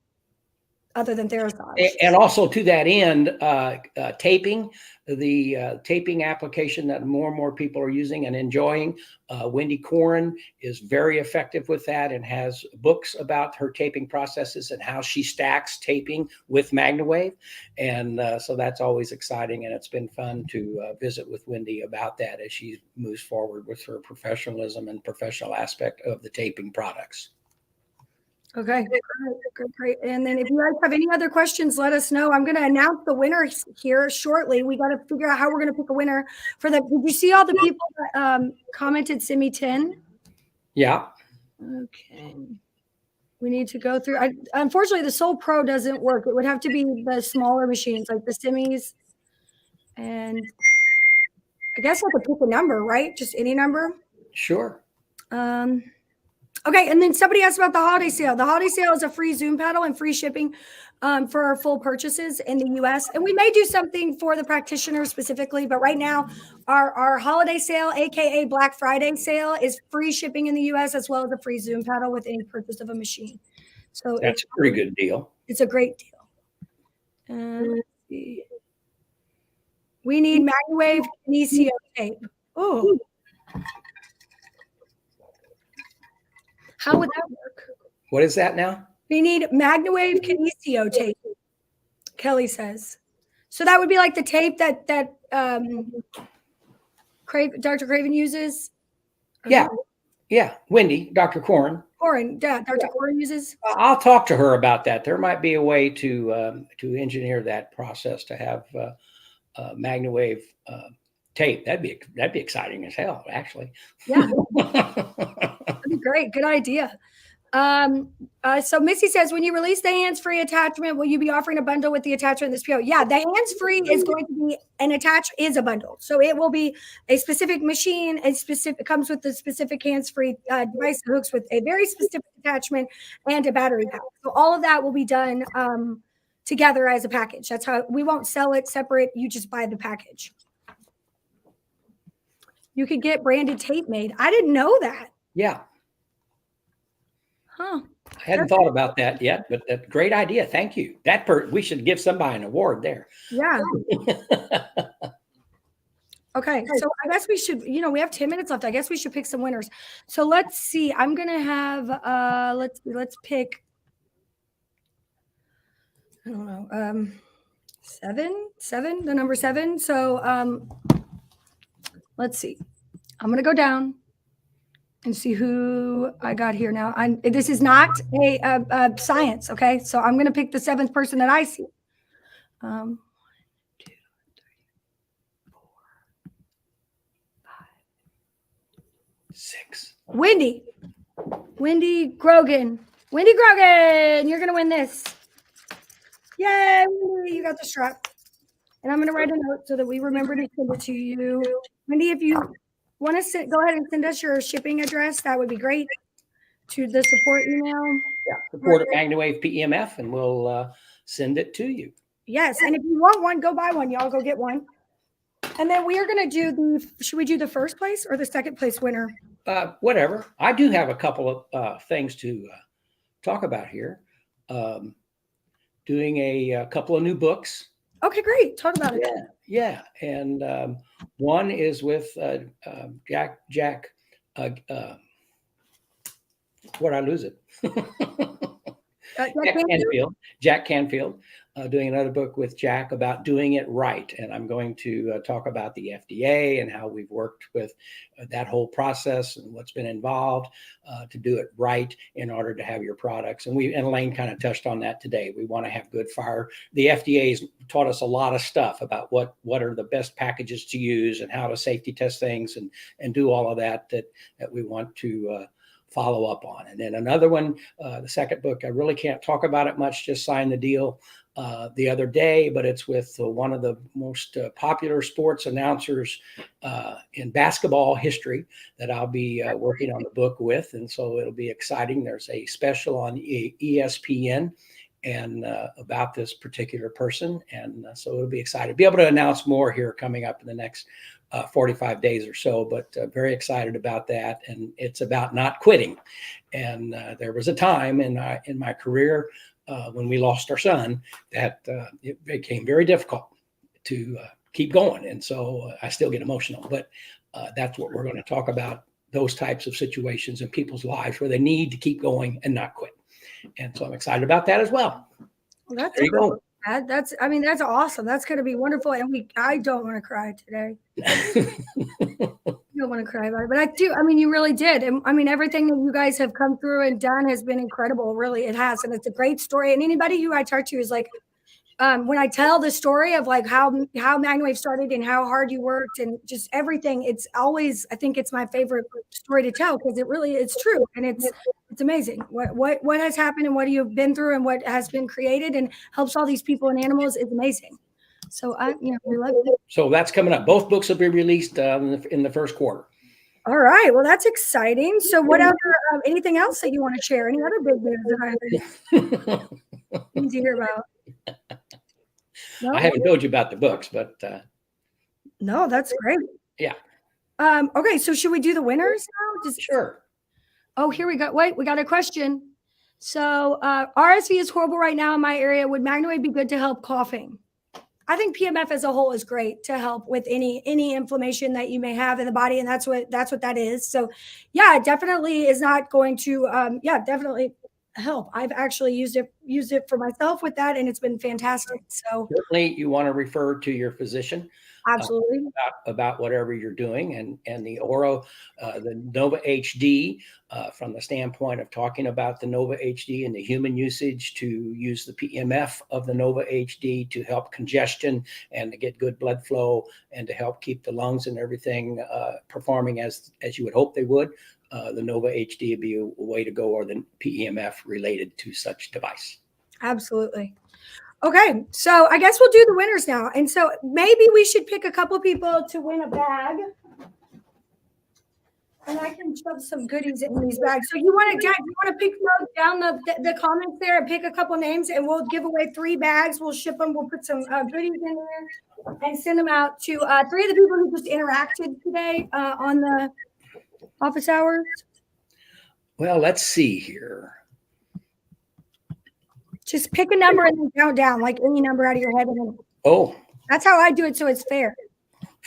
Therasage. And also to that end, taping, the taping application that more and more people are using and enjoying. Wendy Corin is very effective with that and has books about her taping processes and how she stacks taping with MagnaWave. And so that's always exciting. And it's been fun to visit with Wendy about that as she moves forward with her professionalism and professional aspect of the taping products. Okay, great. And then if you guys have any other questions, let us know. I'm going to announce the winner here shortly. We got to figure out how we're going to pick a winner for the. Did you see all the people that commented Simi 10? Yeah. Okay. We need to go through. Unfortunately, the Soul Pro doesn't work. It would have to be the smaller machines like the Simis. And I guess I could pick a number, right? Just any number? Sure. Okay, and then somebody asked about the holiday sale. The holiday sale is a free Zoom paddle and free shipping for our full purchases in the U.S. And we may do something for the practitioners specifically, but right now our holiday sale, aka Black Friday sale, is free shipping in the U.S. as well as a free Zoom paddle with any purchase of a machine. So that's a pretty good deal. It's a great deal. Let's see. We need MagnaWave Kinesio tape. Oh. How would that work? What is that now? We need MagnaWave Kinesio tape, Kelly says. So that would be like the tape that Dr. Craven uses. Yeah. Yeah. Wendy, Dr. Corn. Dr. Corn uses. I'll talk to her about that. There might be a way to engineer that process to have MagnaWave tape. That'd be exciting as hell, actually. Yeah. That'd be great. Good idea. So Missy says, when you release the hands-free attachment, will you be offering a bundle with the attachment in this PO? Yeah, the hands-free is going to be is a bundle. So it will be a specific machine, it comes with the specific hands-free device hooks with a very specific attachment and a battery pack. So all of that will be done together as a package. That's how we won't sell it separate. You just buy the package. You could get branded tape made. I didn't know that. Yeah. Huh. I hadn't thought about that yet, but that's a great idea. Thank you. We should give somebody an award there. Yeah. Okay. So I guess we should, we have 10 minutes left. I guess we should pick some winners. So let's see. I'm going to have, let's pick, I don't know, the number 7. So let's see. I'm going to go down and see who I got here now. This is not a science, okay? So I'm going to pick the 7th person that I see. 1, 2, 3, 4, 5, 6. Wendy Grogan. Wendy Grogan, you're going to win this. Yay, Wendy, you got the strap. And I'm going to write a note so that we remember to send it to you. Wendy, if you want to go ahead and send us your shipping address, that would be great, to the support email. Yeah, support at MagnaWave PEMF, and we'll send it to you. Yes, and if you want one, go buy one. Y'all go get one. And then we are going to do should we do the first place or the second place winner? Whatever. I do have a couple of things to talk about here. Doing a couple of new books. Okay, great. Talk about it. Yeah. And one is with Jack. Where'd I lose it? Jack Canfield, doing another book with Jack about doing it right. And I'm going to talk about the FDA and how we've worked with that whole process and what's been involved to do it right in order to have your products. And Alane kind of touched on that today. We want to have good fire. The FDA's taught us a lot of stuff about what are the best packages to use and how to safety test things and do all of that we want to follow up on. And then another one, the second book, I really can't talk about it much, just signed the deal the other day, but it's with one of the most popular sports announcers in basketball history that I'll be working on the book with. And so it'll be exciting. There's a special on ESPN and about this particular person. And so it'll be exciting. Be able to announce more here coming up in the next 45 days or so, but very excited about that. And it's about not quitting. And there was a time in my career when we lost our son that it became very difficult to keep going. And so I still get emotional, but that's what we're going to talk about, those types of situations in people's lives where they need to keep going and not quit. And so I'm excited about that as well. Well, there you go. That's awesome. That's going to be wonderful. And I don't want to cry today. I don't want to cry about it, but I do. I mean, you really did. And I mean, everything that you guys have come through and done has been incredible. Really, it has. And it's a great story. And anybody who I talk to is like, when I tell the story of like how MagnaWave started and how hard you worked and just everything, it's always, I think it's my favorite story to tell because it's true. And it's amazing what has happened and what you've been through and what has been created and helps all these people and animals is amazing. So we love it. So that's coming up. Both books will be released in the first quarter. All right. Well, that's exciting. So what other, anything else that you want to share? Any other big news that I need to hear about? No? I haven't told you about the books, but no, that's great. Yeah. Okay, so should we do the winners now? Sure. Oh, here we go. Wait, we got a question. So RSV is horrible right now in my area. Would MagnaWave be good to help coughing? I think PMF as a whole is great to help with any inflammation that you may have in the body, and that's what that is. So, yeah, it definitely is not going to. Yeah, definitely. help. I've actually used it for myself with that, and it's been fantastic. So certainly you want to refer to your physician absolutely. About whatever you're doing, and the Oro, the Nova HD, from the standpoint of talking about the Nova HD and the human usage, to use the PEMF of the Nova HD to help congestion and to get good blood flow and to help keep the lungs and everything performing as you would hope they would. The Nova HD would be a way to go, or the PEMF related to such device. Absolutely. Okay, so I guess we'll do the winners now. And so maybe we should pick a couple people to win a bag. And I can shove some goodies in these bags. So you want to pick down the comments there and pick a couple names, and we'll give away 3 bags. We'll ship them. We'll put some goodies in there and send them out to 3 of the people who just interacted today on the office hours. Well, let's see here. Just pick a number and then count down, like any number out of your head. Oh, that's how I do it, so it's fair.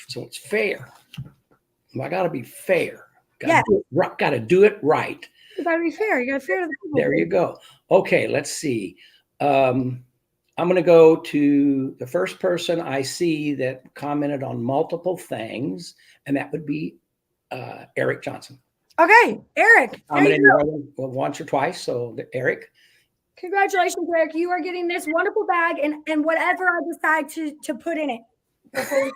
So it's fair. Well, I got to be fair. Yeah. Got to do it right. You got to be fair. You got to be fair to the people. There you go. Okay, let's see. I'm going to go to the first person I see that commented on multiple things, and that would be Eric Johnson. Okay, Eric. Commented once or twice. So, Eric. Congratulations, Eric. You are getting this wonderful bag and whatever I decide to put in it. I don't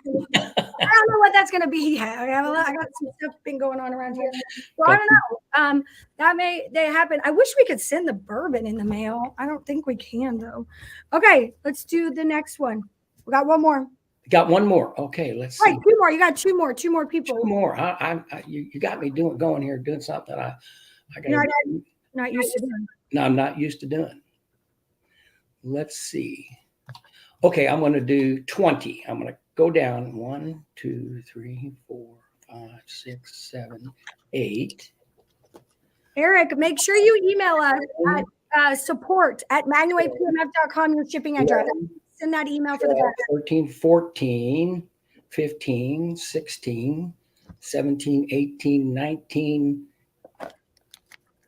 know what that's going to be. I got some stuff been going on around here. So I don't know. That may happen. I wish we could send the bourbon in the mail. I don't think we can, though. Okay, let's do the next one. We got one more. Got one more. Okay, let's see. Right, 2 more. You got 2 more. 2 more people. 2 more. You got me going here, doing something that I got. Not used to doing. No, I'm not used to doing. Let's see. Okay, I'm going to do 20. I'm going to go down 1, 2, 3, 4, 5, 6, 7, 8. Eric, make sure you email us at support@magnawavepmf.com your shipping address. Send that email for the bag. 13, 14, 15, 16, 17, 18, 19,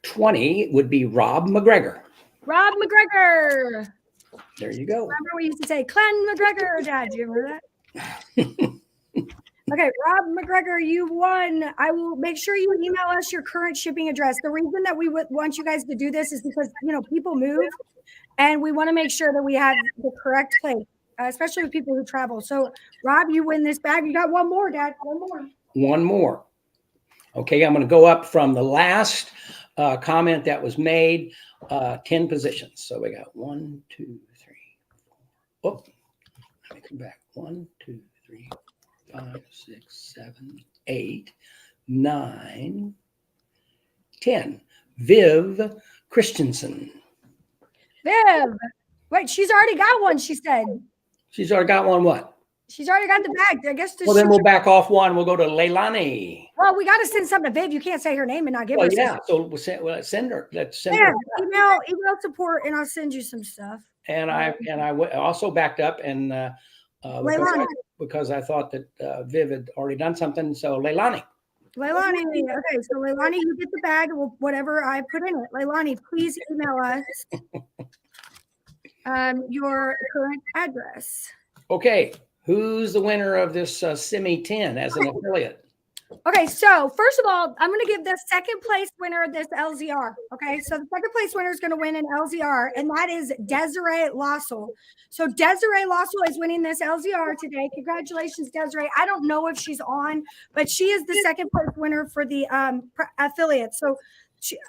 20 would be Rob McGregor. Rob McGregor. There you go. Remember we used to say Clan McGregor, Dad. Do you remember that? Okay, Rob McGregor, you won. I will make sure you email us your current shipping address. The reason that we would want you guys to do this is because, people move, and we want to make sure that we have the correct place, especially with people who travel. So, Rob, you win this bag. You got one more, Dad. One more. One more. Okay, I'm going to go up from the last comment that was made, 10 positions. So we got 1, 2, 3, 4. Oh, let me come back. 1, 2, 3, 4, 5, 6, 7, 8, 9, 10. Viv Christensen. Viv. Wait, she's already got one, she said. She's already got one what? She's already got the bag. I guess. Well, then we'll back off one. We'll go to Leilani. Well, we got to send something to Viv. You can't say her name and not give her. Yeah, so we'll send her. Let's send her. Email support, and I'll send you some stuff. And I also backed up and because I thought that Viv had already done something. So Leilani. Okay, so Leilani, you get the bag of whatever I put in it. Leilani, please email us your current address. Okay. Who's the winner of this Semi 10 as an affiliate? Okay, so first of all, I'm going to give the second place winner this LZR. Okay, so the second place winner is going to win an LZR, and that is Desiree Lossell. So Desiree Lossell is winning this LZR today. Congratulations, Desiree. I don't know if she's on, but she is the second place winner for the affiliate. So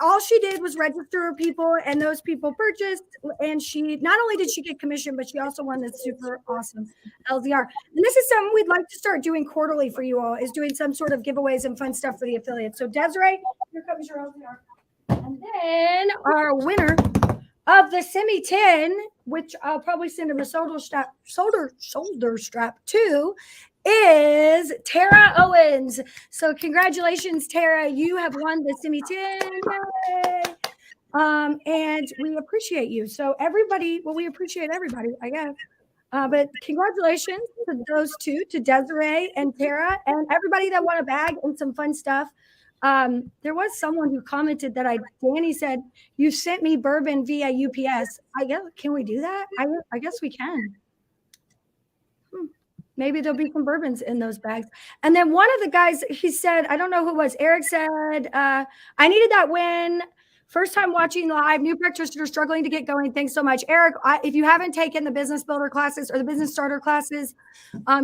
all she did was register her people, and those people purchased, and she not only did she get commission, but she also won this super awesome LZR. And this is something we'd like to start doing quarterly for you all, is doing some sort of giveaways and fun stuff for the affiliates. So Desiree, here comes your LZR. And then our winner of the Semi 10, which I'll probably send him a shoulder strap to, is Tara Owens. So congratulations, Tara. You have won the Semi 10. Yay. And we appreciate you. So we appreciate everybody, I guess. But congratulations to those two, to Desiree and Tara, and everybody that won a bag and some fun stuff. There was someone who commented that Danny said, you sent me bourbon via UPS. I guess, can we do that? I guess we can. Maybe there'll be some bourbons in those bags. And then one of the guys, he said, I don't know who it was. Eric said, I needed that win. First time watching live, new practitioner struggling to get going. Thanks so much. Eric, if you haven't taken the business builder classes or the business starter classes,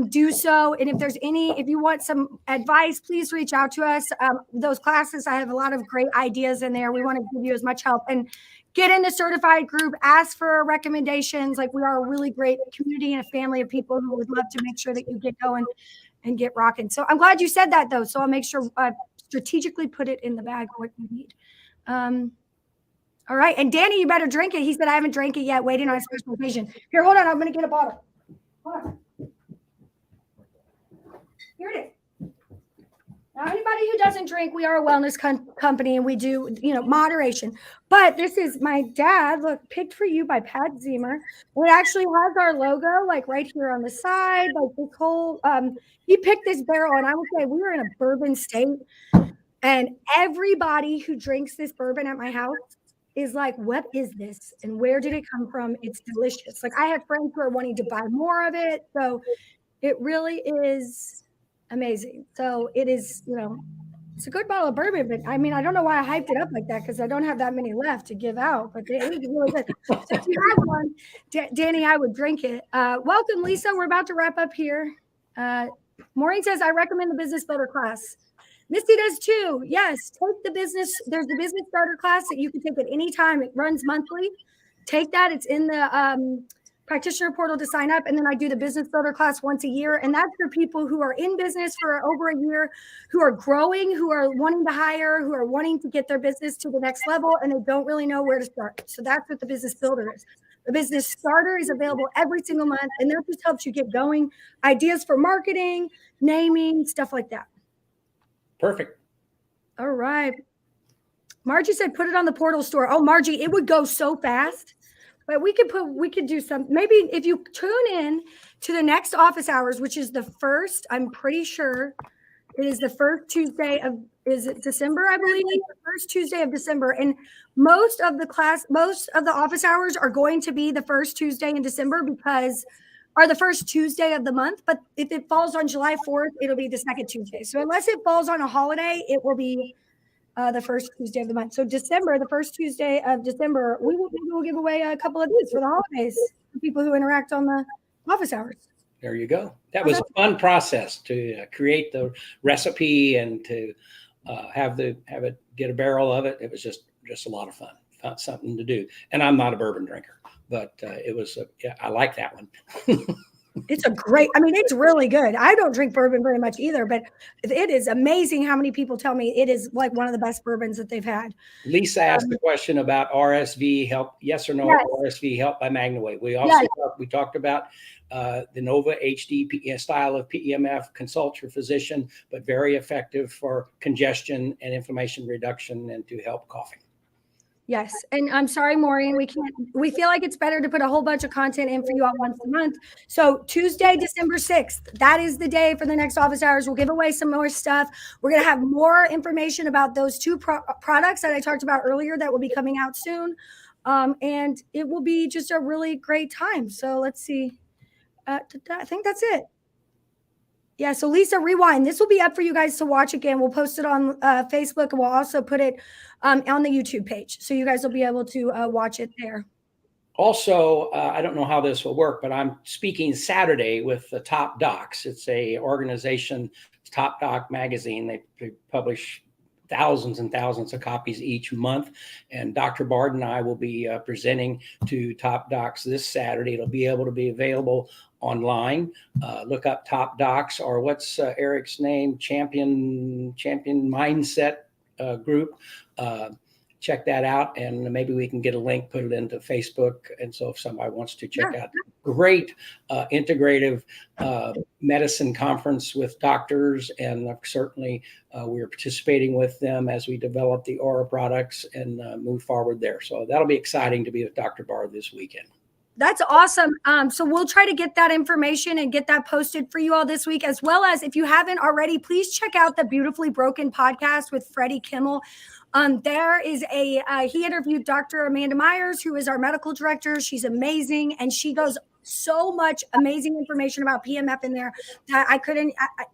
do so. And if you want some advice, please reach out to us. Those classes, I have a lot of great ideas in there. We want to give you as much help. And get in the certified group, ask for recommendations. Like, we are a really great community and a family of people who would love to make sure that you get going and get rocking. So I'm glad you said that, though. So I'll make sure I strategically put it in the bag what you need. All right. And Danny, you better drink it. He said, I haven't drank it yet, waiting on a special occasion. Here, hold on. I'm going to get a bottle. Hold on. Here it is. Now, anybody who doesn't drink, we are a wellness company and we do, moderation. But this is my dad, look, picked for you by Pat Ziemer. It actually has our logo, like right here on the side, like this whole, he picked this barrel. And I would say we were in a bourbon state. And everybody who drinks this bourbon at my house is like, what is this? And where did it come from? It's delicious. Like, I have friends who are wanting to buy more of it. So it really is amazing. So it is, it's a good bottle of bourbon, but I mean, I don't know why I hyped it up like that, because I don't have that many left to give out, but it is really good. So if you have one, Danny, I would drink it. Welcome, Lisa. We're about to wrap up here. Maureen says, I recommend the business builder class. Misty does too. Yes, take the business. There's the business starter class that you can take at any time. It runs monthly. Take that. It's in the practitioner portal to sign up. And then I do the business builder class once a year. And that's for people who are in business for over a year, who are growing, who are wanting to hire, who are wanting to get their business to the next level, and they don't really know where to start. So that's what the business builder is. The business starter is available every single month, and that just helps you get going. Ideas for marketing, naming, stuff like that. Perfect. All right. Margie said, put it on the portal store. Oh, Margie, it would go so fast. But we could do some, maybe if you tune in to the next office hours, which is the first, I'm pretty sure it is the first Tuesday of, is it December? I believe the first Tuesday of December. And most of the office hours are going to be the first Tuesday in December are the first Tuesday of the month. But if it falls on July 4th, it'll be the second Tuesday. So unless it falls on a holiday, it will be the first Tuesday of the month. So December, the first Tuesday of December, we will give away a couple of these for the holidays for people who interact on the office hours. There you go. That was a fun process to create the recipe and to have it get a barrel of it. It was just a lot of fun. Found something to do. And I'm not a bourbon drinker, but I like that one. It's it's really good. I don't drink bourbon very much either, but it is amazing how many people tell me it is like one of the best bourbons that they've had. Lisa asked the question about RSV help. Yes or no? Yes. RSV help by MagnaWave. We also talked about the Nova HD style of PEMF. Consult your physician, but very effective for congestion and inflammation reduction and to help coughing. Yes. And I'm sorry, Maureen, we feel like it's better to put a whole bunch of content in for you all once a month. So Tuesday, December 6th, that is the day for the next office hours. We'll give away some more stuff. We're going to have more information about those two products that I talked about earlier that will be coming out soon. And it will be just a really great time. So let's see. I think that's it. Yeah, so Lisa, rewind. This will be up for you guys to watch again. We'll post it on Facebook, and we'll also put it on the YouTube page. So you guys will be able to watch it there. Also, I don't know how this will work, but I'm speaking Saturday with the Top Docs. It's a organization, Top Doc magazine. They publish thousands and thousands of copies each month. And Dr. Bard and I will be presenting to Top Docs this Saturday. It'll be able to be available online. Look up Top Docs, or what's Eric's name? Champion Mindset Group. Check that out, and maybe we can get a link, put it into Facebook. And so if somebody wants to check out, great integrative medicine conference with doctors, and certainly we're participating with them as we develop the Aura products and move forward there. So that'll be exciting to be with Dr. Bard this weekend. That's awesome. So we'll try to get that information and get that posted for you all this week, as well as if you haven't already, please check out the Beautifully Broken podcast with Freddie Kimmel. There is he interviewed Dr. Amanda Myers, who is our medical director. She's amazing. And she goes so much amazing information about PMF in there that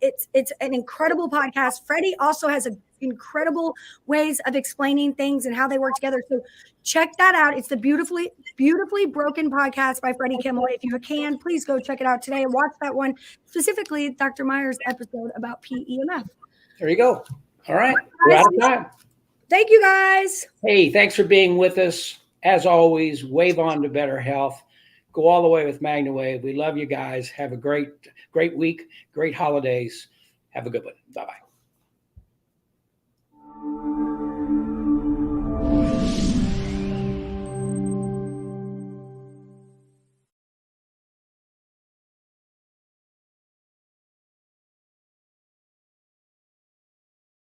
it's an incredible podcast. Freddie also has incredible ways of explaining things and how they work together. So check that out. It's the Beautifully Broken podcast by Freddie Kimmel. If you can, please go check it out today and watch that one, specifically Dr. Myers' episode about PEMF. There you go. All right. We're out of time. Thank you, guys. Hey, thanks for being with us. As always, wave on to better health. Go all the way with MagnaWave. We love you guys. Have a great week, great holidays. Have a good one. Bye-bye.